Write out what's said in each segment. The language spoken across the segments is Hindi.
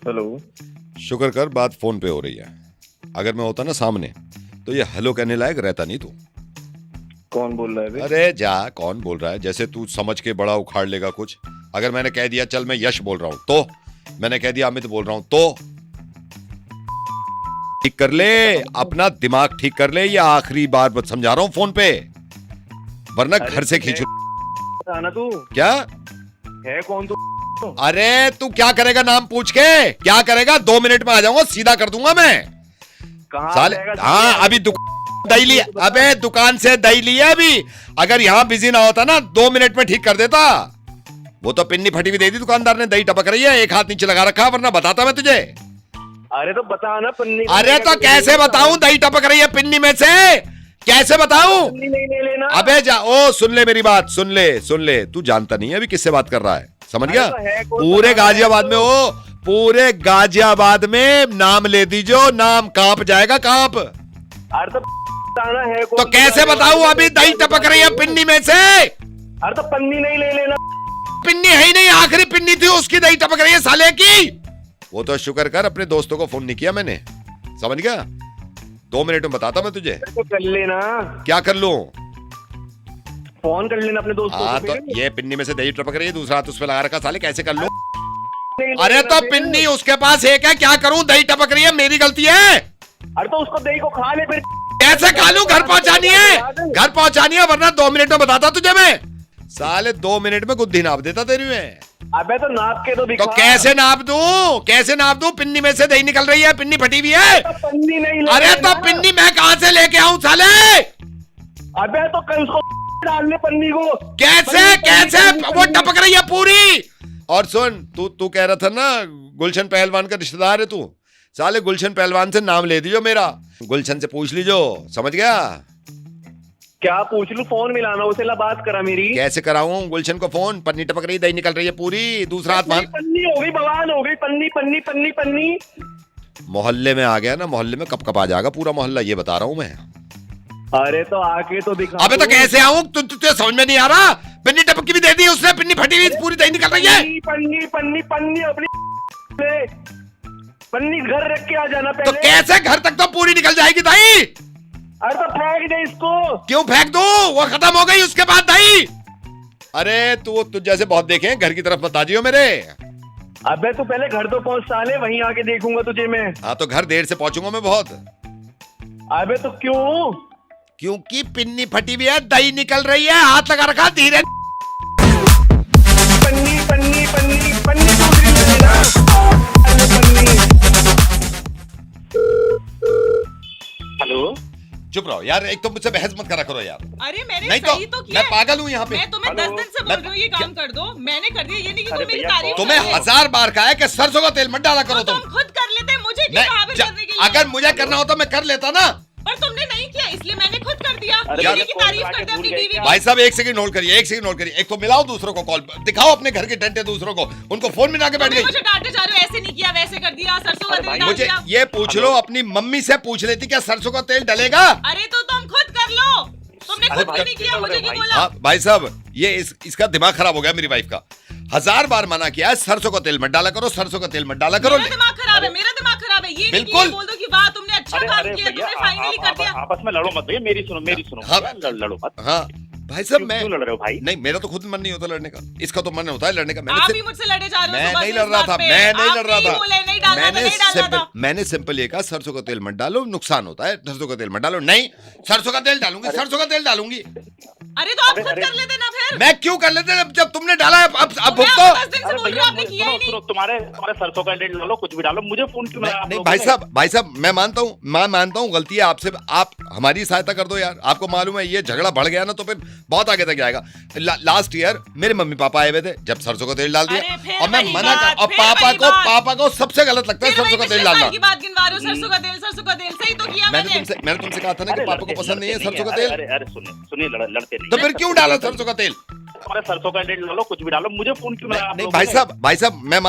हेलो। शुक्र कर बात फोन पे हो रही है। अगर मैं होता ना सामने तो ये हेलो कहने लायक रहता नहीं तू। कौन बोल रहा है बे? अरे जा, कौन बोल रहा है? जैसे तू समझ के बड़ा उखाड़ लेगा कुछ। अगर मैंने कह दिया चल मैं यश बोल रहा हूं तो, मैंने कह दिया अमित बोल रहा हूं तो, ठीक कर ले अपना दिमाग, ठीक कर ले। ये आखिरी बार बत समझा रहा हूं फोन पे, वरना घर से खींच ना तू क्या है कौन तू? अरे तू क्या करेगा नाम पूछ के? क्या करेगा? 2 मिनट में आ जाऊंगा, सीधा कर दूंगा मैं। कहाँ साले हाँ अभी दही लिया, अबे दुकान से दही लिया अभी। अगर यहाँ बिजी ना होता ना 2 मिनट में ठीक कर देता। वो तो पिन्नी फटी हुई दे दी दुकानदार ने, दही टपक रही है, एक हाथ नीचे लगा रखा, वरना बताता मैं तुझे। अरे तो बता ना पन्नी। अरे तो कैसे बताऊं दही टपक रही है पिन्नी में से? कैसे बताऊं? नहीं लेना। अबे जा, ओ सुन ले मेरी बात, सुन ले। तू जानता नहीं है अभी किससे बात कर रहा है, समझ गया? पूरे गाजियाबाद में हो, पूरे गाजियाबाद में नाम ले दीजो, नाम कांप जाएगा, कांप। अरे तो बताना है कौन? तो कैसे बताऊं? अभी दही टपक रही है पिन्नी में से। अरे तो पन्नी नहीं ले लेना। पिन्नी है ही नहीं, आखिरी पिन्नी थी उसकी दही टपक रही है साले की। वो तो शुक्र कर अपने दोस्तों को फोन नहीं किया मैंने, समझ गया? 2 मिनट में बताता मैं तुझे। तो कर लेना। क्या कर लूं? फोन कर लेना अपने दोस्तों हाँ को। तो ये पिन्नी में से दही टपक रही है, दूसरा हाथ उस पे लगा रखा, साले कैसे कर लूं? नहीं अरे लेना तो फिर। पिन्नी उसके पास एक है, क्या करूं? दही टपक रही है, मेरी गलती है। अरे तो उसको दही को खा ले फिर। कैसे खा लूं? घर पहुंचानी है, वरना 2 मिनट में बताता तुझे मैं। साले 2 मिनट में गुद्दी नाप देता तेरी में। अबे तो नाप के तो दिखा। तो कैसे नाप दूं? पिन्नी में से दही निकल रही है, पिन्नी फटी हुई है। तो पन्नी नहीं ले अरे तो लेना। पिन्नी मैं कहां से लेके आऊं साले? अबे तो कल उसको डालने पन्नी को। कैसे वो टपक रही है पूरी। और सुन, तू कह रहा था ना गुलशन पहलवान का रिश्तेदार है तू, साले गुलशन पहलवान से नाम ले दीजो मेरा, गुलशन से पूछ लीजो, समझ गया? क्या पूछ लूं? फोन मिलाना उसे, ला बात करा मेरी। कैसे कराऊं गुलशन को फोन? पन्नी टपक रही, दही निकल रही है पूरी, दूसरा हाथ मान। पन्नी हो गई, बवाल हो गई। पन्नी पन्नी पन्नी पन्नी। मोहल्ले में आ गया ना, मोहल्ले में कब आ जाएगा पूरा मोहल्ला, ये बता रहा हूं मैं। अरे तो आके तो दिखा। अबे तो कैसे आऊं? तुझे समझ में नहीं आ रहा? पिन्नी टपकी भी दे दी उसने, पिन्नी फटी हुई पूरी दही निकल रही है। पन्नी पन्नी पन्नी अपनी पन्नी घर रख के आ जाना तो पहले। कैसे घर तक तो पूरी निकल जाएगी दही? अरे तो फेंक दे इसको। क्यों फेंक दूं? वो खत्म हो गई उसके बाद दही। अरे तू जैसे बहुत देखे हैं, घर की तरफ बता दियो मेरे। अबे तू पहले घर तो पहुंच साले, वहीं आके देखूंगा तुझे मैं। हाँ तो घर देर से पहुंचूंगा मैं बहुत। अबे तो क्यों? क्योंकि पिन्नी फटी हुई है, दही निकल रही है, हाथ लगा रखा, धीरे। पन्नी पन्नी पन्नी पन्नी दूसरी ले लेना। अरे पन्नी। हेलो। चुप रहो यार, एक तो मुझसे बहस मत करा करो यार। अरे मैंने नहीं सही तो किया मैं पागल हूँ यहाँ पे। मैं तुम्हें 10 दिन से बोल रही हूँ ये काम कर दो, मैंने कर दिया। ये नहीं कि तुम मेरी तारीफ तुम्हें कर रहे हो। 1000 बार कहा है कि सरसों का तेल मत डाला करो तो तुम। तुम खुद कर लेते, मुझे क्यों कहा भी करने के लिए? अगर मुझे करना होता मैं कर लेता ना। पर तुमने नहीं किया, इसलिए मैंने खुद कर दिया। अरे ये यार, नहीं कि तारीफ करते अपनी बीवी की। भाई साहब एक सेकंड नोट करिए, एक तो मिलाओ दूसरों को कॉल, दिखाओ अपने घर के डंडे दूसरों को, उनको फोन मिला के बैठ तुमने गई। मुझे डांटे जा रहे हो, ऐसे नहीं किया वैसे कर दिया, सरसों का तेल डाल मुझे दिया। ये पूछ लो, अपनी मम्मी से पूछ लेती क्या सरसों का तेल डलेगा? अरे तो तुम खुद कर लो, तुमने खुद क्यों नहीं किया? मुझे क्यों बोला? हाँ भाई साहब, ये इसका दिमाग खराब हो गया मेरी वाइफ का। 1000 बार मना किया है, सरसों का तेल मत डाला करो, सरसों का तेल मत डाला करो। मेरा दिमाग खराब है, मेरा दिमाग खराब है। ये नहीं कि बिल्कुल। ये बोल दो कि वाह तुमने अच्छा काम किया, तुमने फाइनली कर दिया। आपस में लड़ो मत भैया, मेरी सुनो हाँ। भैया, लड़ो मत। हाँ भाई साहब, मैं क्यों लड़ रहे हो भाई? नहीं, मेरा तो खुद मन नहीं होता लड़ने का, इसका तो मन होता है लड़ने का। आप ही मुझसे लड़े जा रहे हो। मैं सुबह नहीं से लड़ इस रहा बात था, पे। मैं नहीं लड़ रहा आप था। नहीं बोले, नहीं डालना था, नहीं डालना था। मैंने सिंपल ये कहा सरसों का तेल मत डालो, नुकसान होता है, सरसों का तेल मत डालो। नहीं, सरसों का तेल डालूंगी, सरसों का तेल डालूंगी। अरे तो आप खुद कर लेते ना फिर। मैं क्यों कर लेते जब तुमने डाला है? अब मैं भुगतो। आपको 10 दिन से अरे बोल रही भैया हूँ, आपने किया ही सुनो नहीं। तुम्हारे सरसों का तेल डालो, कुछ भी डालो, मुझे फोन क्यों मिला आप नहीं लोगों भाई ने? साहब, मैं मानता हूँ गलती है आपसे। आप हमारी सहायता कर दो यार। आपको मालूम है ये झगड़ा बढ़ गया ना तो फिर बहुत आगे तक जाएगा। लास्ट ईयर मेरे मम्मी पापा आए हुए थे, जब सरसों का तेल डाल अरे दिया फिर और मैं वही मना बात, कर, और फिर वही बात। पापा को सबसे गलत लगता है फिर वही सरसों का तेल पिछले डालना। साल की बात गिनवा रहे हो, सरसों का तेल, सही तो किया मैंने। मैंने तुमसे कहा था ना कि अरे पापा को लड़ते- पसंद नहीं है लड़ते सरसों का अरे तेल, अरे सुनिए लड़ते नहीं तो है। फिर क्यों डाला सरसों का तेल? तुम्हारे सरसों का तेल डालो, कुछ भी डालो, मुझे फोन क्यों मिला आप नहीं लोगों भाई ने? साहब, मैं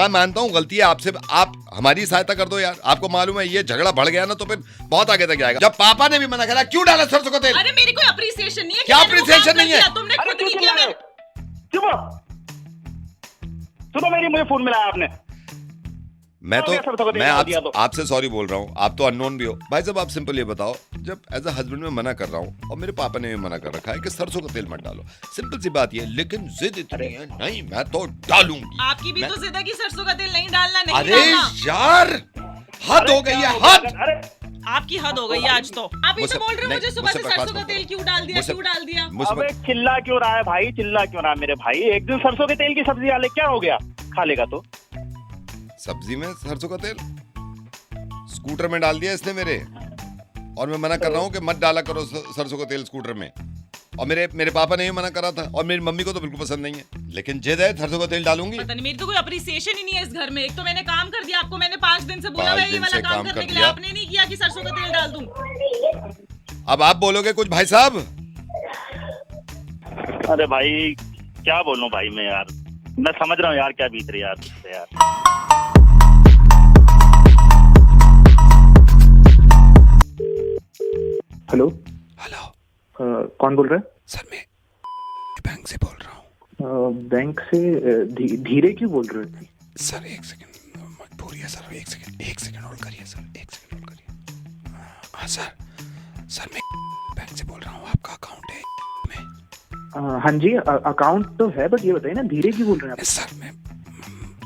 मानता हूँ गलती है आपसे। आप हमारी सहायता कर दो यार। आपको मालूम है ये झगड़ा बढ़ गया ना तो फिर बहुत आगे तक जाएगा। जब पापा ने भी मना करा, क्यों डाला सरसों का तेल? अरे मेरी कोई अप्रिसिएशन नहीं है। क्या कि मैंने वो काम appreciation कर नहीं है? दिया, तुमने अरे खुद क्यों नहीं किया। चिल्ला रहे हो? चुप रहो। सुनो मेरी, मुझे फोन मिलाया आपने। मैं तो सरसों का तेल मैं डाल दिया तो। आपसे सॉरी बोल रहा हूँ, आप तो अननोन भी हो भाई साहब। आप सिंपल ये बताओ, जब एज अ हस्बैंड मैं मना कर रहा हूँ और मेरे पापा ने भी मना कर रखा है कि सरसों का तेल मत डालो, सिंपल सी बात ये, लेकिन जिद इतनी है, नहीं मैं तो डालूंगी। आपकी भी मैं- तो जिद है कि सरसों का तेल नहीं डालना, नहीं अरे डालना। यार हद हो गई है, हद। अरे आपकी हद हो गई है आज तो। आप ही मुझसे- तो बोल रहे हो नहीं, मुझे सुबह मुझसे से बकवास सरसों का मत तेल करो। क्यों डाल दिया, मुझसे- क्यों डाल दिया। मुझसे अबे चिल्ला क्यों रहा है भाई, चिल्ला क्यों रहा है मेरे भाई? एक दिन सरसों के तेल की सब्जी डाले, क्या हो गया? खा लेगा तो। सब्जी में सरसों का तेल स्कूटर में डाल दिया इसने मेरे, और मैं मना कर रहा हूँ कि मत डाला करो सरसों का तेल स्कूटर में, और मेरे पापा ने भी मना करा था, और मेरी मम्मी को तो बिल्कुल पसंद नहीं है, लेकिन जिद है सरसों का तेल डालूंगी। पता नहीं, मेरी तो कोई अप्रिसिएशन ही नहीं है इस घर में। एक तो मैंने काम कर दिया, आपको मैंने 5 दिन से बोला 5 मैं ये दिन वाला से काम काम करने कर के लिए, दिया। आपने नहीं किया कि सरसों का तेल डाल दूं। अब आप बोलोगे कुछ भाई साहब? अरे भाई क्या बोलूं भाई मैं यार, मैं समझ रहा हूँ यार क्या बीत रही है यार। हेलो। हेलो कौन बोल रहा सर, मैं बैंक से बोल रहा हूँ। है? बैंक से धीरे क्यों बोल रहे हो? सर एक सेकंड, मजबूरी है सर, एक सेकंड होल्ड करिए सर, एक सेकंड होल्ड करिए। हाँ सर मैं बैंक से बोल रहा हूँ, आपका अकाउंट है में? हाँ जी, अकाउंट तो है, बट ये बताइए ना धीरे क्यों बोल रहे हैं सर मैं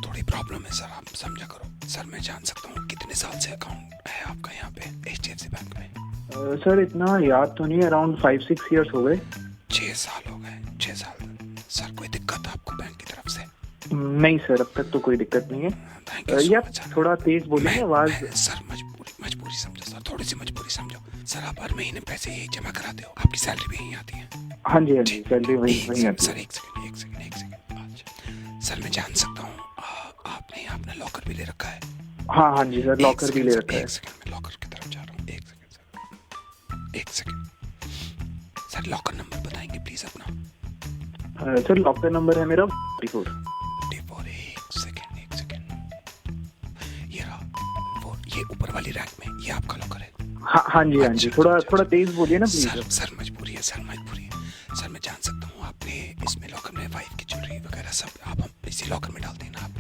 थोड़ी प्रॉब्लम है सर, आप समझा करो सर। मैं जान सकता हूँ कितने साल से अकाउंट है आपका यहाँ पे HDFC बैंक में? आप? सर इतना याद तो नहीं, अराउंड 5-6 ईयर्स हो गए। 6 साल हो गए, 6 साल। सर कोई दिक्कत आपको बैंक की तरफ से? नहीं सर, अब तक तो कोई दिक्कत नहीं है। थैंक यू सो यार मच सर। थोड़ा तेज बोलिए आवाज। सर मजबूरी समझो सर, थोड़ी सी मजबूरी समझो सर। आप हर महीने पैसे यही जमा कराते हो, आपकी सैलरी भी यहीं आती है? हाँ जी सैलरी वही वही आती सर है। एक सेकंड। अच्छा सर, मैं जान सकता हूँ आपने यहाँ अपना लॉकर भी ले रखा है? हाँ जी सर, लॉकर भी ले रखा है। एक सेकंड, मैं लॉकर की तरफ जा रहा हूँ, एक सेकंड सर। लॉकर नंबर बताएंगे प्लीज अपना? सर लॉकर नंबर है मेरा 44। 44। एक सेकंड ये रहा, वो ये ऊपर वाली रैक में, ये आपका लॉकर है? हाँ जी, थोड़ा तेज बोलिए ना प्लीज। सर मजबूरी है सर। मैं जान सकता हूँ आपने इसमें लॉकर में वाइफ की ज्वेलरी वगैरह सब आप हम इसी लॉकर में डाल देना आप?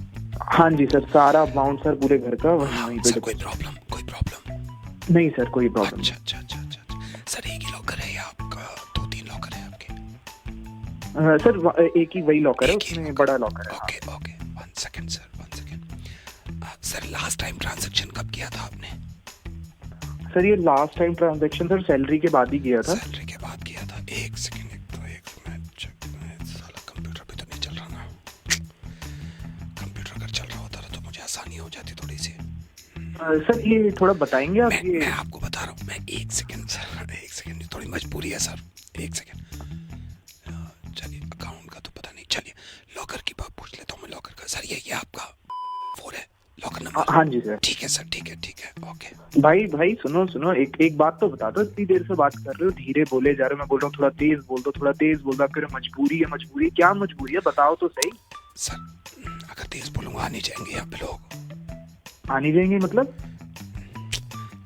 हाँ जी सर, सारा अमाउंट सर पूरे घर का वहीं सर पे। कोई प्रॉब्लम? नहीं सर, कोई प्रॉब्लम नहीं। अच्छा सर, एक ही लॉकर है या आपका 2-3 लॉकर है आपके? सर एक ही वही लॉकर है, एक ही उसमें लॉकर। बड़ा लॉकर है। Okay 1 second sir, last time transaction कब किया था आपने? सर ये last time transaction sir salary के बाद ही किया था। सैलरी के बाद किया था। एक सेकंड, साला कंप्यूटर भी तो नहीं चल रहा ना। कंप्यूटर अगर चल रहा होता तो मुझे आसानी हो जाती थोड़ी सी। सर ये थोड़ा बताएंगे आप? मैं आपको बता रहा हूँ, मैं एक सेकंड, थोड़ी मजबूरी है सर, एक सेकंड। चलिए अकाउंट का तो पता नहीं, चलिए लॉकर की बात पूछ लेता हूँ मैं। लॉकर का सर ये आपका फोन है, लॉकर नंबर? हाँ जी सर। ठीक है सर, ठीक है ओके। भाई सुनो, एक बात तो बता दो, इतनी देर से बात कर रहे हो, धीरे बोले जा रहे हो, मैं बोल रहा हूँ थोड़ा तेज बोल दो, आप कह रहे हो मजबूरी है। क्या मजबूरी है, बताओ तो सही। सर अगर तेज बोलूंगा आ नहीं जाएंगे यहाँ पे लोग? आ नहीं जाएंगे मतलब?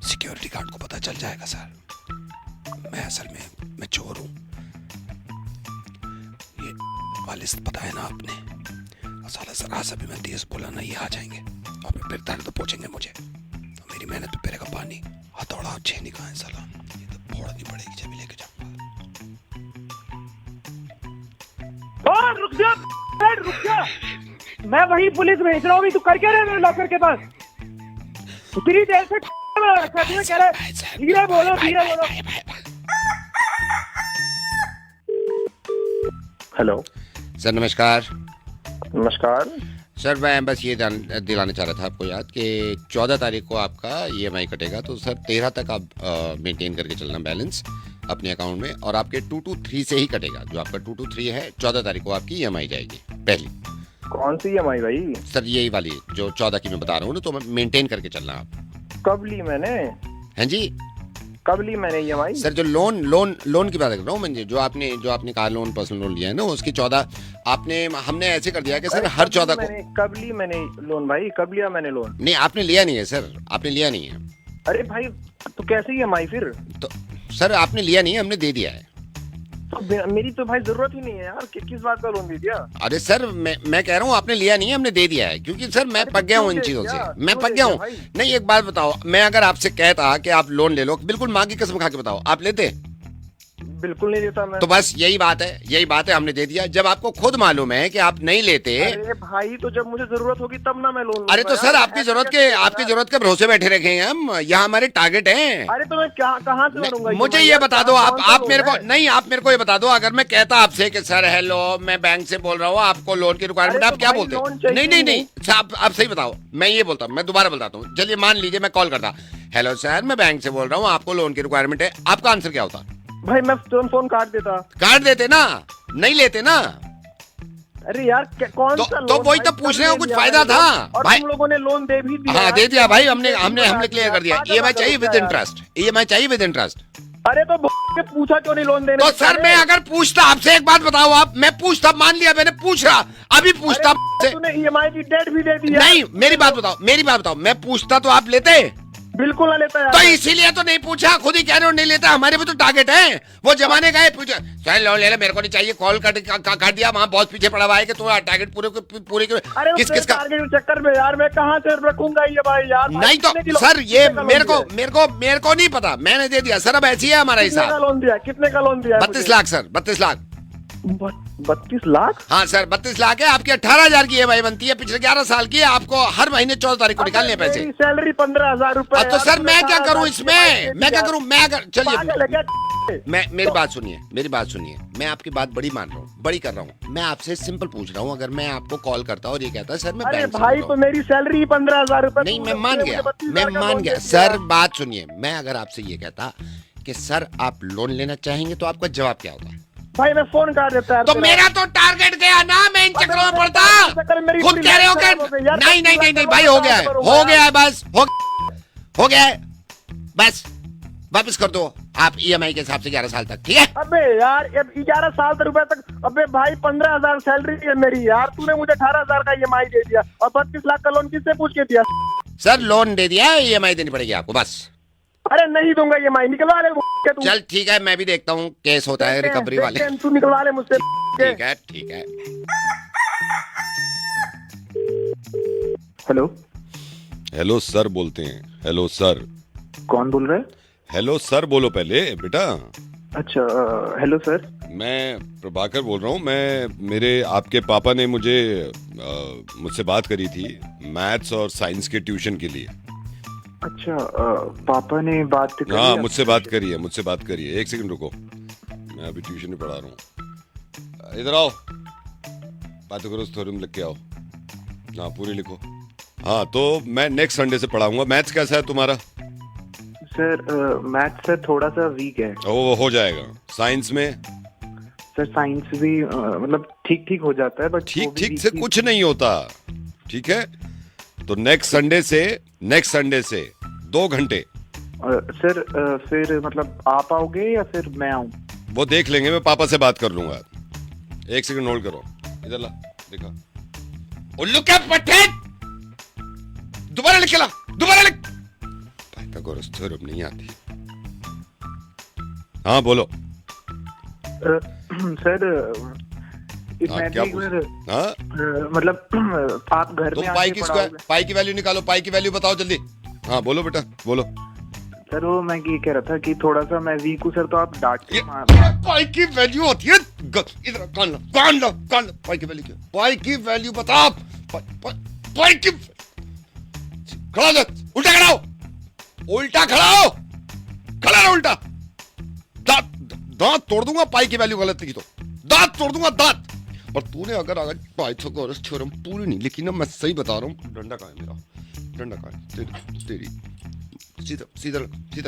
सिक्योरिटी गार्ड को पता चल जाएगा सर। मैं असल में मैं चोर हूँ, ये वालिद पता है ना आपने? और साला जरा सा भी मैं तेज बोला ना, ये आ जाएंगे और फिर दर्द तो पहुंचेंगे मुझे, और मेरी मेहनत पे पेरेगा पानी। हथौड़ा अच्छे नहीं कहा है साला, ये तो फोड़नी पड़ेगी जब लेके जाऊंगा। रुक जा, मैं वही पुलिस भेज रहा हूँ, तू कर क्या रहे मेरे लॉकर के पास? इतनी देर से रखा तुझे, कह रहे धीरे बोलो। हेलो सर नमस्कार। नमस्कार। सर मैं बस ये दिलाना चाह रहा था आपको याद कि 14 तारीख को आपका EMI कटेगा, तो सर 13 तक आप मेंटेन करके चलना बैलेंस अपने अकाउंट में, और आपके 223 से ही कटेगा। जो आपका 223 है 14 तारीख को आपकी EMI जाएगी पहली। कौन सी EMI भाई? सर यही वाली जो 14 की मैं बता रहा हूँ ना, तो मेंटेन करके चलना आप। कब ली मैंने? हैं जी? कब ली मैंने EMI? सर जो लोन की बात कर रहा हूँ मैं, जो आपने कार लोन पर्सनल लोन लिया है ना, उसकी 14 हमने ऐसे कर दिया कि सर हर 14 को। कब ली मैंने लोन भाई? कब लिया मैंने लोन? नहीं आपने लिया नहीं है सर, आपने लिया नहीं है। अरे भाई तो कैसे EMI फिर? तो सर आपने लिया नहीं है, हमने दे दिया है। तो मेरी तो भाई जरूरत ही नहीं है यार, किस बात का लोन दे दिया? अरे सर मैं कह रहा हूँ आपने लिया नहीं है, हमने दे दिया है, क्योंकि सर मैं अरे पक गया हूँ इन क्यों दे चीजों दिया? से, मैं क्यों पक दे गया दिया हूँ। भाई? नहीं एक बात बताओ, मैं अगर आपसे कहता कि आप लोन ले लो, बिल्कुल माँ की कसम खा के बताओ, आप लेते? बिल्कुल नहीं देता मैं। तो बस यही बात है, हमने दे दिया। जब आपको खुद मालूम है कि आप नहीं लेते। अरे भाई तो जब मुझे जरूरत होगी तब ना मैं लोन लूंगा अरे तो यार, सर आपकी ऐसे जरूरत कैसे के भरोसे बैठे रखे हैं हम, यहाँ हमारे टारगेट हैं। अरे तो मैं क्या कहाँ से भरूंगा? मुझे ये बता दो, आप मेरे को नहीं, आप मेरे को ये बता दो, अगर मैं कहता आपसे कि सर हेलो मैं बैंक से बोल रहा हूँ, आपको लोन की रिक्वायरमेंट, अरे आप तो क्या भाई बोलते? लोन चाहिए नहीं नहीं। अच्छा, आप सही बताओ, मैं ये बोलता हूँ, मैं दोबारा बताता हूँ, चलिए मान लीजिए मैं कॉल करता, हेलो सर मैं बैंक से बोल रहा हूँ, आपको लोन की रिक्वायरमेंट है, आपका आंसर क्या होता? भाई मैं तुरंत फोन काट देता। काट देते ना, नहीं लेते ना। अरे यार कौन तो- सा तो लोन वही भाई? तो कब पूछने का ले कुछ लिया फायदा मैंने था, लोन? और भाई। तुम लोगों ने लोन दे भी दिया। हाँ यार, दे दिया भाई, हमने कैसे हमने बता हमने क्लियर दिया? कर दिया, पागल ईएमआई बता चाहिए दो विद क्या इंटरेस्ट, ईएमआई चाहिए विद इंटरेस्ट। यार? अरे तो के पूछा क्यों नहीं लोन देने तो से सर पहले? मैं अगर पूछता आपसे, एक बात बताओ आप, मैं पूछता, मान लिया मैंने पूछ रहा, अभी पूछता आपसे, तूने ईएमआई की डेट भी दे दी है। नहीं मेरी बात बताओ, मैं पूछता तो आप लेते? बिल्कुल ना लेता यार। तो इसीलिए तो नहीं पूछा, खुद ही कह रहे हो नहीं लेता, हमारे भी तो टारगेट है, वो जमाने का है, पूछा सर लोन ले ले, मेरे को नहीं चाहिए, कॉल काट दिया, वहाँ बहुत पीछे पड़ा हुआ है कि तुम टारगेट पूरे अरे किस किस का? टारगेट के चक्कर में यार मैं कहाँ से रखूंगा ये भाई यार? नहीं तो सर ये मेरे को नहीं पता, मैंने दे दिया सर, अब ऐसी है हमारा कितने का हिसाब। लोन दिया? कितने का लोन दिया? 32 लाख सर, 32 लाख। 32 लाख? हाँ सर 32 लाख है, आपकी 18,000 की ईएमआई बनती है, पिछले 11 साल की है, आपको हर महीने 14 तारीख को निकालने हैं पैसे। मेरी सैलरी 15,000 रुपए। तो सर मैं क्या करूं इसमें, मैं क्या करूं, मैं अगर चलिए मेरी बात सुनिए, मैं आपकी बात बड़ी मान रहा हूँ, बड़ी कर रहा हूँ, मैं आपसे सिंपल पूछ रहा हूँ, अगर मैं आपको कॉल करता और ये कहता सर मैं अरे बैंक से भाई बोल रहा तो हूं। मेरी सैलरी 15,000 रुपए। नहीं मैं मान गया सर, बात सुनिए, मैं अगर आपसे ये कहता कि सर आप लोन लेना चाहेंगे तो आपका जवाब क्या होता? भाई मैं फोन कर देता है। तो मेरा तो टारगेट गया ना, मैं इन चक्करों में पड़ता, खुद कह रहे हो क्या? नहीं भाई, हो गया है बस, हो गया है बस, वापस कर दो आप ईएमआई के हिसाब से 11 साल तक, ठीक है? अबे यार 11 साल तक रुपए तक, अबे भाई 15,000 सैलरी है मेरी यार, तूने मुझे 18,000 का ईएमआई दे दिया और 32 लाख का लोन किससे पूछ के दिया? सर लोन दे दिया, ईएमआई देनी पड़ेगी आपको बस। अरे नहीं दूंगा ईएमआई, निकलवा ले के तू। चल ठीक है, मैं भी देखता हूँ केस होता है रिकवरी वाले, तू निकलवा ले मुझसे। ठीक है। हेलो सर बोलते हैं, हेलो सर। कौन बोल रहा है? हेलो सर बोलो पहले बेटा। अच्छा हेलो सर। मैं प्रभाकर बोल रहा हूँ, मेरे आपके पापा ने मुझसे बात करी थी मैथ्स और साइंस के ट्यूशन के लिए। अच्छा पापा ने बात करी? हाँ मुझसे बात करी है, एक सेकंड रुको, मैं अभी ट्यूशन में पढ़ा रहा हूँ, इधर आओ, बात करो, थ्योरम लिख के आओ, हाँ पूरी लिखो। हाँ तो मैं नेक्स्ट संडे से पढ़ाऊंगा। मैथ्स कैसा है तुम्हारा? सर मैथ्स सर थोड़ा सा वीक है। वो हो जाएगा। साइंस में? सर साइंस भी मतलब ठीक ठीक हो जाता है, बट ठीक से कुछ नहीं होता, ठीक है? तो नेक्स्ट संडे से 2 घंटे। सर फिर मतलब आप आओगे या फिर मैं आऊँ? वो देख लेंगे, मैं पापा से बात कर लूंगा। एक सेकंड होल्ड करो, इधर ला, देखा उल्लू क्या पट्टे, दोबारा लिख, पाइथागोरस थ्योरम नहीं आती। हाँ बोलो। सर हाँ, क्या मतलब आप घर तुम में पाई की वैल्यू निकालो, पाई की वैल्यू बताओ जल्दी। हाँ बोलो बेटा बोलो। सर वो मैं ये कह रहा था कि थोड़ा सा मैं वीक हूँ सर, तो आप डांट के पाई की वैल्यू होती है, इधर कान लो, पाई की वैल्यू क्या? पाई की वैल्यू बता, पाई की खड़ा दो, उल्टा खड़ा हो, खड़ा रहो उल्टा। दांत तोड़ दूंगा, पाई की वैल्यू गलत लिखी तो दांत तोड़ दूंगा, दांत। और तूने अगर पाइथागोरस थ्योरम पूरी नहीं लिखी ना, मैं सही बता रहा हूँ। डंडा कहाँ है मेरा? डंडा कहाँ है? तेरी सीधा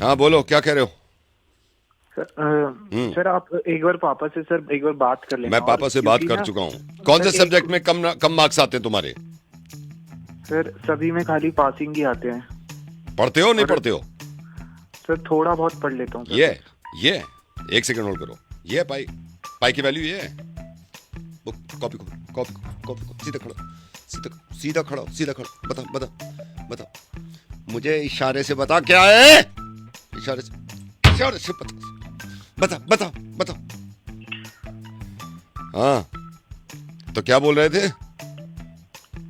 हाँ बोलो, क्या कह रहे हो? सर आप एक बार पापा से सर एक बार बात कर लेना। मैं पापा से बात कर चुका हूँ। कौन से सब्जेक्ट में कम मार्क्स आते हैं तुम्हारे? सर सभी में खाली पासिंग ही आते हैं। पढ़ते हो नहीं पढ़ते हो? सर थोड़ा बहुत पढ़ लेता हूँ। ये एक सेकंड होल्ड करो, ये पाई की वैल्यू ये है। कॉपी सीधा खड़ा बता मुझे इशारे से बता क्या है, इशारे से श्योर बता बता बता। हाँ तो क्या बोल रहे थे?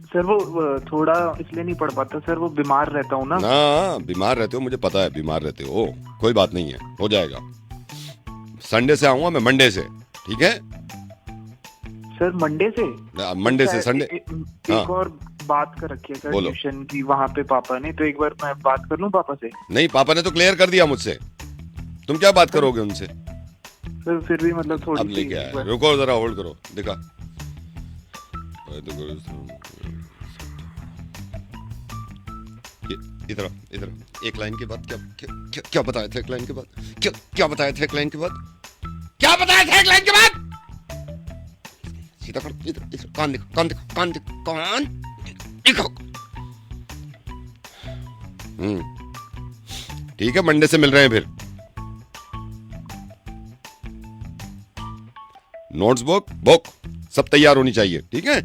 सर वो थोड़ा इसलिए नहीं पढ़ पाता सर, वो बीमार रहता हूँ ना। ना बीमार रहते हो, मुझे पता है बीमार रहते हो, कोई बात नहीं है, हो जाएगा। संडे से आऊंगा मैं, मंडे से, ठीक है सर मंडे से? मंडे से संडे। एक और बात कर रखी है सर ट्यूशन की वहाँ पे पापा ने, तो एक बार मैं बात कर लूँ पापा से? नहीं, पापा ने तो क्लियर कर दिया मुझसे, तुम क्या बात करोगे उनसे? सर फिर भी मतलब थोड़ी अब लेके आया, रुको जरा होल्ड करो, दिखा इधर इधर। एक लाइन के बाद क्या बताया था? एक लाइन के बाद क्या बताया था? एक लाइन के बाद क्या बताया था? एक लाइन के बाद सीधा कर, इधर इधर, कान दिखो, कान दिखो, कान दिखो, कान दिखो। ठीक है, मंडे से मिल रहे हैं फिर। नोट्स बुक सब तैयार होनी चाहिए, ठीक है?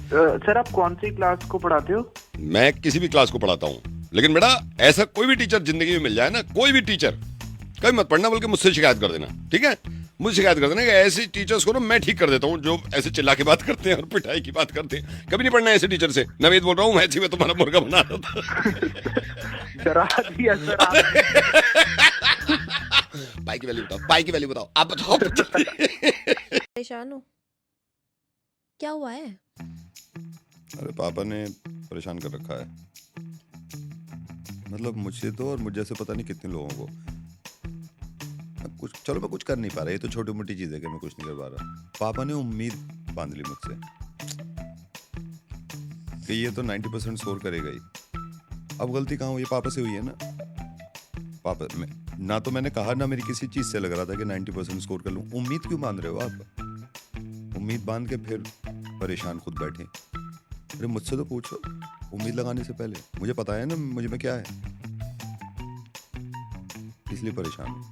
सर आप कौन सी क्लास को पढ़ाते हो? मैं किसी भी क्लास को पढ़ाता हूँ, लेकिन बेटा ऐसा कोई भी टीचर जिंदगी में मिल जाए ना, कोई भी टीचर, कभी मत पढ़ना, बल्कि मुझसे शिकायत कर देना, ठीक है? मुझे शिकायत कर देना कि ऐसे टीचर्स को ना मैं ठीक कर देता हूँ जो ऐसे चिल्ला के बात करते हैं और पिटाई की बात करते हैं। कभी नहीं पढ़ना ऐसे टीचर से। नवेद बोल रहा हूँ, मैथी में तुम्हारा मुर्गा बना रहा था। डरा दिया सर पाई की वैल्यू बताओ, पाई की वैल्यू बताओ, आप बताओ। परेशान हो? क्या हुआ है? अरे पापा ने परेशान कर रखा है, मतलब मुझसे तो और मुझ जैसे पता नहीं कितने लोगों को। कुछ चलो मैं कुछ कर नहीं पा रहा, ये तो छोटी मोटी चीज है कि मैं कुछ नहीं कर पा रहा। पापा ने उम्मीद बांध ली मुझसे कि ये तो 90% स्कोर करेगा ही। अब गलती कहाँ हुई? पापा से हुई है ना। पापा ना तो मैंने कहा ना मेरी किसी चीज से लग रहा था कि 90% स्कोर कर लूं। उम्मीद क्यों बांध रहे हो आप? उम्मीद बांध के फिर परेशान खुद बैठे। अरे मुझसे तो पूछो उम्मीद लगाने से पहले, मुझे पता है ना मुझे में क्या है, इसलिए परेशान हूं।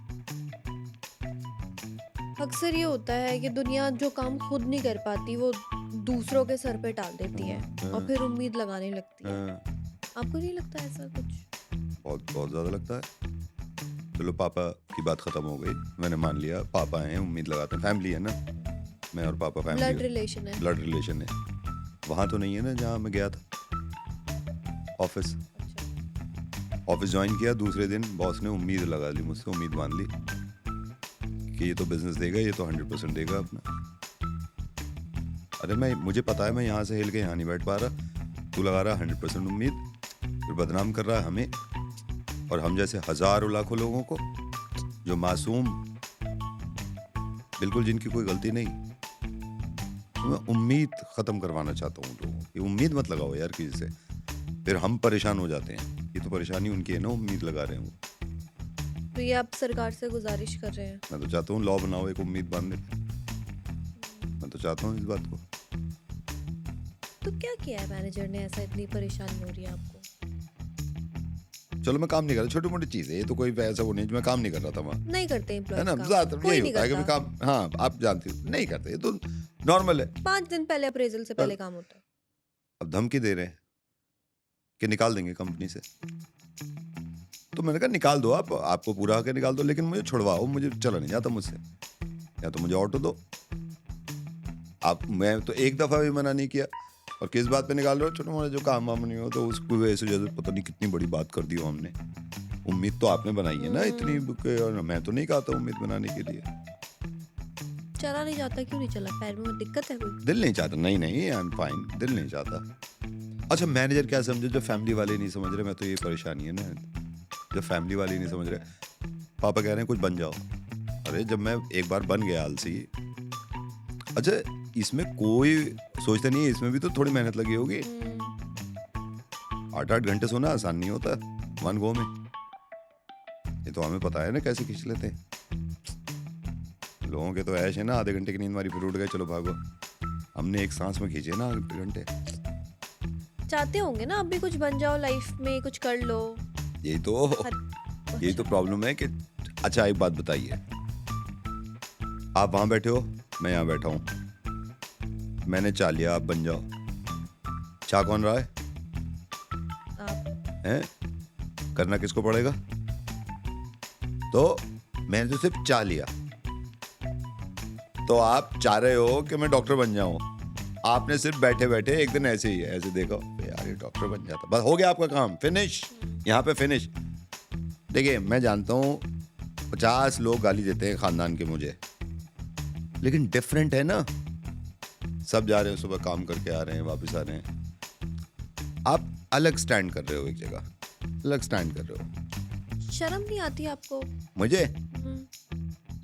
अक्सर ये होता है कि दुनिया जो काम खुद नहीं कर पाती वो दूसरों के सर पे टाल देती है और फिर उम्मीद लगाने लगती है। आपको नहीं लगता ऐसा कुछ? बहुत ज्यादा लगता है। चलो पापा की बात खत्म हो गई, मैंने मान लिया पापा हैं, उम्मीद लगाते हैं, फैमिली है ना, मैं और पापा फैमिली, ब्लड रिलेशन है। ब्लड रिलेशन है। वहां तो नहीं है ना जहाँ मैं गया था, ऑफिस ज्वाइन किया, दूसरे दिन बॉस ने उम्मीद लगा ली मुझसे, उम्मीद बांध ली कि ये तो बिजनेस देगा, ये तो 100% देगा अपना। अरे मुझे पता है मैं यहाँ से हिल के यहाँ नहीं बैठ पा रहा, तू लगा रहा 100% उम्मीद, फिर बदनाम कर रहा है हमें और हम जैसे हजारों लाखों लोगों को जो मासूम, बिल्कुल जिनकी कोई गलती नहीं। तो मैं उम्मीद खत्म करवाना चाहता हूँ लोगों की। उम्मीद मत लगाओ यार किसी से, फिर हम परेशान हो जाते हैं। ये तो परेशानी उनकी है ना, उम्मीद लगा रहे हैं वो। तो ये आप सरकार से गुजारिश कर रहे हैं? मैं तो चाहता हूँ लॉ बनाओ एक उम्मीद बांधने, मैं तो चाहता हूँ इस बात को। तो क्या किया है मैनेजर ने ऐसा, इतनी परेशानी हो रही है आपको? चलो मैं काम नहीं कर रहा, छोटी मोटी चीज है ये तो, कोई ऐसा वो नहीं, मैं काम नहीं कर रहा था वहाँ। नहीं करते एम्प्लॉय है ना, काम? ज्यादातर कोई यही नहीं होता है कि मैं करता। काम, हाँ आप जानते हो, नहीं करते, ये तो नॉर्मल है। 5 दिन पहले अप्रेजल से पहले काम होता है। अब धमकी दे रहे हैं कि निकाल देंगे कंपनी से, तो मैंने कहा निकाल दो, आप आपको पूरा आके निकाल दो, लेकिन मुझे छुड़वाओ, मुझे चला नहीं जाता मुझसे, या तो मुझे ऑटो दो आप। मैं तो एक दफा भी मना नहीं किया, और किस बात पे निकाल रहे हो? छोटा मोटा जो काम वाम नहीं हो तो उसको वैसे जैसे पता नहीं कितनी बड़ी बात कर दी हो हमने। उम्मीद तो आपने बनाई है ना इतनी, और मैं तो नहीं कहा था उम्मीद बनाने के लिए। चला नहीं जाता? क्यों नहीं चला? पैर में दिक्कत है कोई? दिल नहीं चाहता। नहीं आई एम फाइन, दिल नहीं चाहता। अच्छा मैनेजर क्या समझे, जो फैमिली वाले नहीं समझ रहे, मैं तो ये परेशानी है ना, जो फैमिली वाले नहीं समझ रहे। पापा कह रहे हैं कुछ बन जाओ। अरे जब मैं एक बार बन गया आलसी, अच्छा इसमें कोई सोचता नहीं है, इसमें भी तो थोड़ी मेहनत लगी होगी। 8-8 घंटे सोना आसान नहीं होता वन गो में, ये तो हमें पता है ना कैसे खींच लेते हैं। लोगों के तो ऐश है ना, आधे घंटे की नींद मारी फिर उठ गए चलो भागो। हमने एक सांस में खींचे ना 8 घंटे। चाहते होंगे ना आप भी कुछ बन जाओ लाइफ में, कुछ कर लो। यही तो प्रॉब्लम है कि, अच्छा एक बात बताइए, आप वहां बैठे हो, मैं यहाँ बैठा हूँ, मैंने चाह लिया आप बन जाओ, चाह कौन रहा है? आप हैं? करना किसको पड़ेगा? तो मैंने तो सिर्फ चाह लिया। तो आप चाह रहे हो कि मैं डॉक्टर बन जाऊं, आपने सिर्फ बैठे बैठे एक दिन ऐसे ही ऐसे देखो यार ये डॉक्टर बन जाता, बस हो गया आपका काम, फिनिश, यहाँ पे फिनिश। देखिए मैं जानता हूँ 50 लोग गाली देते हैं खानदान के मुझे, लेकिन डिफरेंट है ना, सब जा रहे हैं सुबह काम करके आ रहे हैं वापस आ रहे हैं, आप अलग स्टैंड कर रहे हो, एक जगह अलग स्टैंड कर रहे हो। शर्म नहीं आती आपको? मुझे हम्म,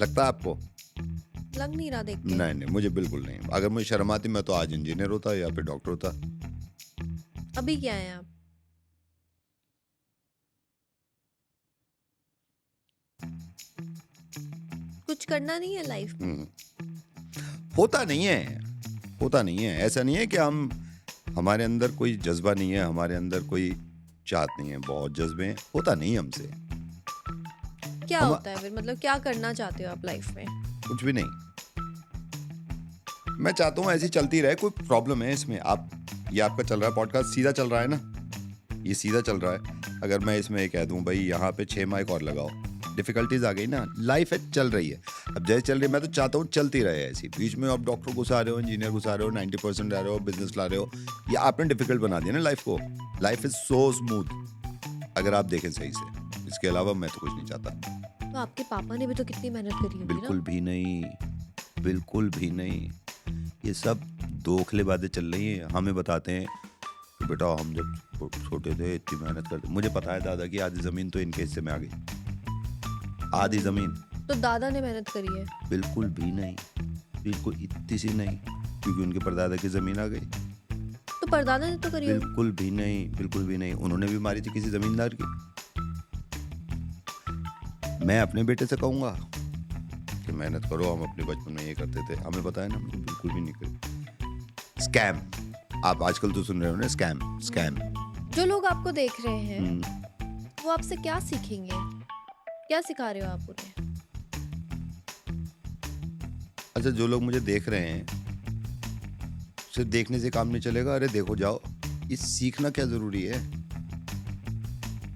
लगता है आपको? लग नहीं रहा देख के। नहीं नहीं, मुझे बिल्कुल नहीं। अगर मुझे शर्म आती मैं तो आज इंजीनियर होता या फिर डॉक्टर होता। अभी क्या है आप? कुछ करना नहीं है लाइफ में? होता नहीं है, होता नहीं है। ऐसा नहीं है कि हमारे अंदर कोई जज्बा नहीं है, हमारे अंदर कोई चाहत नहीं है, बहुत जज्बे हैं, होता नहीं हमसे। क्या होता है फिर, मतलब क्या करना चाहते हो आप लाइफ में? कुछ भी नहीं, मैं चाहता हूँ ऐसी चलती रहे। कोई प्रॉब्लम है इसमें? ये आपका चल रहा है पॉडकास्ट, सीधा चल रहा है ना, ये सीधा चल रहा है। अगर मैं इसमें ये कह दूं भाई यहाँ पे 6 माइक और लगाओ, डिफिकल्टीज आ गई ना, लाइफ है चल रही है। अब जैसे चल रही है मैं तो चाहता हूँ चलती रहे ऐसी। बीच में आप डॉक्टर घुसा रहे हो, इंजीनियर घुसा रहे हो, 90% ला रहे हो, बिजनेस ला रहे हो, ये आपने डिफिकल्ट बना दिया ना लाइफ को। लाइफ इज सो स्मूथ अगर आप देखें सही से। इसके अलावा मैं तो कुछ नहीं चाहता। तो आपके पापा ने भी तो कितनी मेहनत करी होगी ना? बिल्कुल भी नहीं, बिल्कुल भी नहीं। ये सब दोखले बातें चल रही हैं। हमें बताते हैं कि बेटा हम जब छोटे थे इतनी मेहनत करते। मुझे पता है दादा की आधी जमीन तो इनके हिस्से में आ गई, आधी जमीन। तो दादा ने मेहनत करी है? बिल्कुल भी नहीं, बिल्कुल इतनी सी नहीं, क्योंकि उनके परदादा की जमीन आ गई। तो परदादा ने तो करी होगी। बिल्कुल भी नहीं, बिल्कुल भी नहीं। उन्होंने भी मारी थी किसी जमींदार की। मैं अपने बेटे से कहूंगा कि मेहनत करो, हम अपने बचपन में ये करते थे, हमें पता है ना, हमने बिल्कुल भी नहीं करी। स्कैम, आप आजकल तो सुन रहे हो ना, स्कैम स्कैम। जो लोग आपको देख रहे हैं वो आपसे क्या सीखेंगे? क्या सिखा रहे हो आप उन्हें? अच्छा, जो लोग मुझे देख रहे हैं, सिर्फ देखने से काम नहीं चलेगा। अरे देखो जाओ, ये सीखना क्या जरूरी है।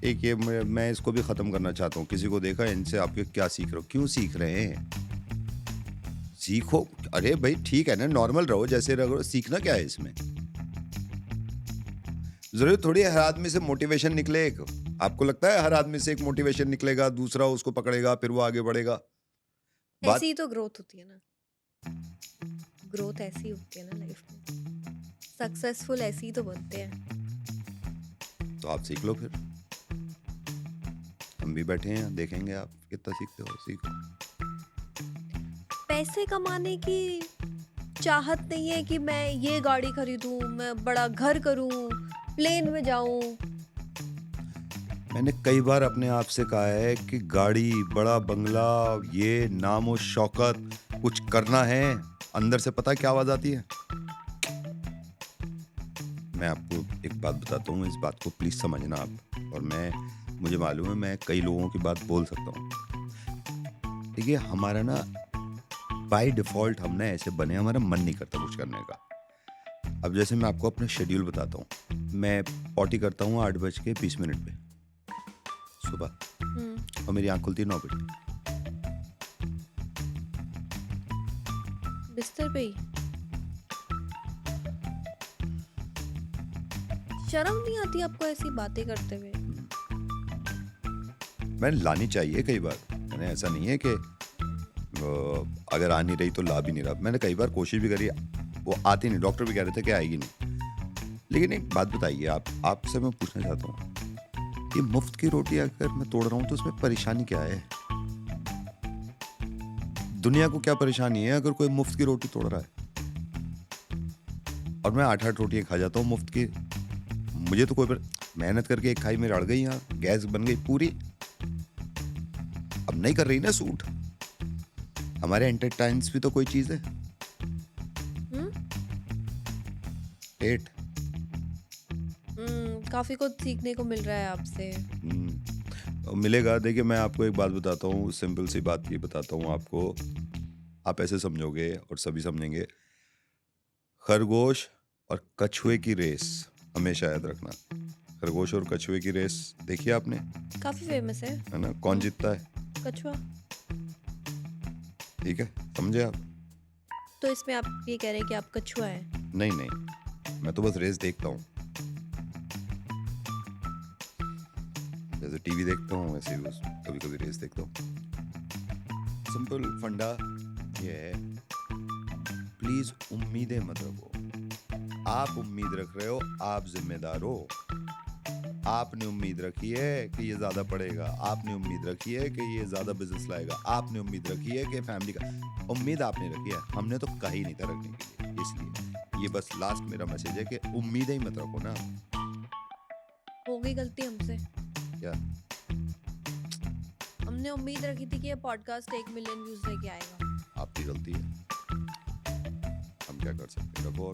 एक ये मैं इसको भी खत्म करना चाहता हूँ। किसी को देखा इनसे आपके क्या सीख रहे हो, क्यों सीख रहे हैं? सीखो, अरे भाई ठीक है ना, नॉर्मल रहो जैसे रहो, सीखना क्या है इसमें? जरूरी थोड़ी हर आदमी से मोटिवेशन निकले एक। आपको लगता है हर आदमी से एक मोटिवेशन निकलेगा, दूसरा उसको पकड़ेगा, फिर वो आगे बढ़ेगा? बात ऐसी ही तो ग्रोथ होती है ना, ग्रोथ ऐसी होती है ना लाइफ में। सक्सेसफुल ऐसी ही तो बनते हैं। तो आप सीख लो फिर। हम भी बैठे हैं, देखेंगे आप कितना सीखते हो, सीखो। पैसे कमाने की चाहत नहीं है कि मैं ये गाड़ी खरीदूं, मैं बड़ा घर करूं, प्लेन में जाऊं। मैंने कई बार अपने आप से कहा है कि गाड़ी, बड़ा बंगला, ये नामो शौकत, कुछ करना है, अंदर से पता क्या आवाज आती है? मैं आपको एक बात बताता हूँ, इस बात को प्लीज समझना आप। और मुझे मालूम है मैं कई लोगों की बात बोल सकता हूँ। देखिए हमारा ना बाय डिफॉल्ट हम ना ऐसे बने, हमारा मन नहीं करता कुछ करने का। अब जैसे मैं आपको अपना शेड्यूल बताता हूँ, मैं पॉटी करता हूँ 8:20 पे सुबह, और मेरी आँख खुलती है 9 बजे। बिस्तर पे ही? शर्म नहीं आती आपको ऐसी बातें करते हुए? मैंने लानी चाहिए कई बार। मैंने ऐसा नहीं है कि अगर आ नहीं रही तो ला भी नहीं रहा। मैंने कई बार कोशिश भी करी, वो आती नहीं। डॉक्टर भी कह रहे थे कि आएगी नहीं। लेकिन एक बात बताइए, आपसे मैं पूछना चाहता हूँ, ये मुफ्त की रोटी अगर मैं तोड़ रहा हूँ तो उसमें परेशानी क्या है? दुनिया को क्या परेशानी है अगर कोई मुफ्त की रोटी तोड़ रहा है? और मैं 8-8 रोटियां खा जाता हूँ मुफ्त की। मुझे तो कोई मेहनत करके एक खाई मेरी अड़ गई, यहाँ गैस बन गई पूरी। अब नहीं कर रही ना सूट। हमारे एंटरटेनमेंट भी तो कोई चीज है। पेट। काफी कुछ सीखने को मिल रहा है आपसे। मिलेगा। देखिए मैं आपको एक बात बताता हूँ, सिंपल सी बात ये बताता हूँ आपको, आप ऐसे समझोगे और सभी समझेंगे। खरगोश और कछुए की रेस हमेशा याद रखना। खरगोश और कछुए की रेस देखिए आपने? काफी फेमस है ना? कौन जीतता है? कछुआ। ठीक है, समझे आप? तो इसमें आप ये कह रहे हैं कि आप कछुआ हैं? नहीं नहीं, मैं तो बस रेस देखता हूँ, जैसे टीवी देखता हूँ वैसे ही कभी कभी रेस देखता हूँ। सिंपल फंडा ये है, प्लीज उम्मीदें मत रखो। आप उम्मीद रख रहे हो, आप जिम्मेदार हो। आपने उम्मीद रखी है कि ये ज्यादा पड़ेगा, आपने उम्मीद रखी है कि ये ज्यादा बिजनेस लाएगा, आपने उम्मीद रखी है कि फैमिली का, उम्मीद आपने रखी है, हमने तो कहा ही नहीं था रखने के लिए। इसलिए ये बस लास्ट मेरा मैसेज है कि उम्मीदें ही मत रखो ना। हो गई गलती हमसे। क्या? हमने उम्मीद रखी थी कि ये पॉडकास्ट 1 मिलियन व्यूज लेके आएगा। आपकी गलती है, हम क्या कर सकते हैं। रखो।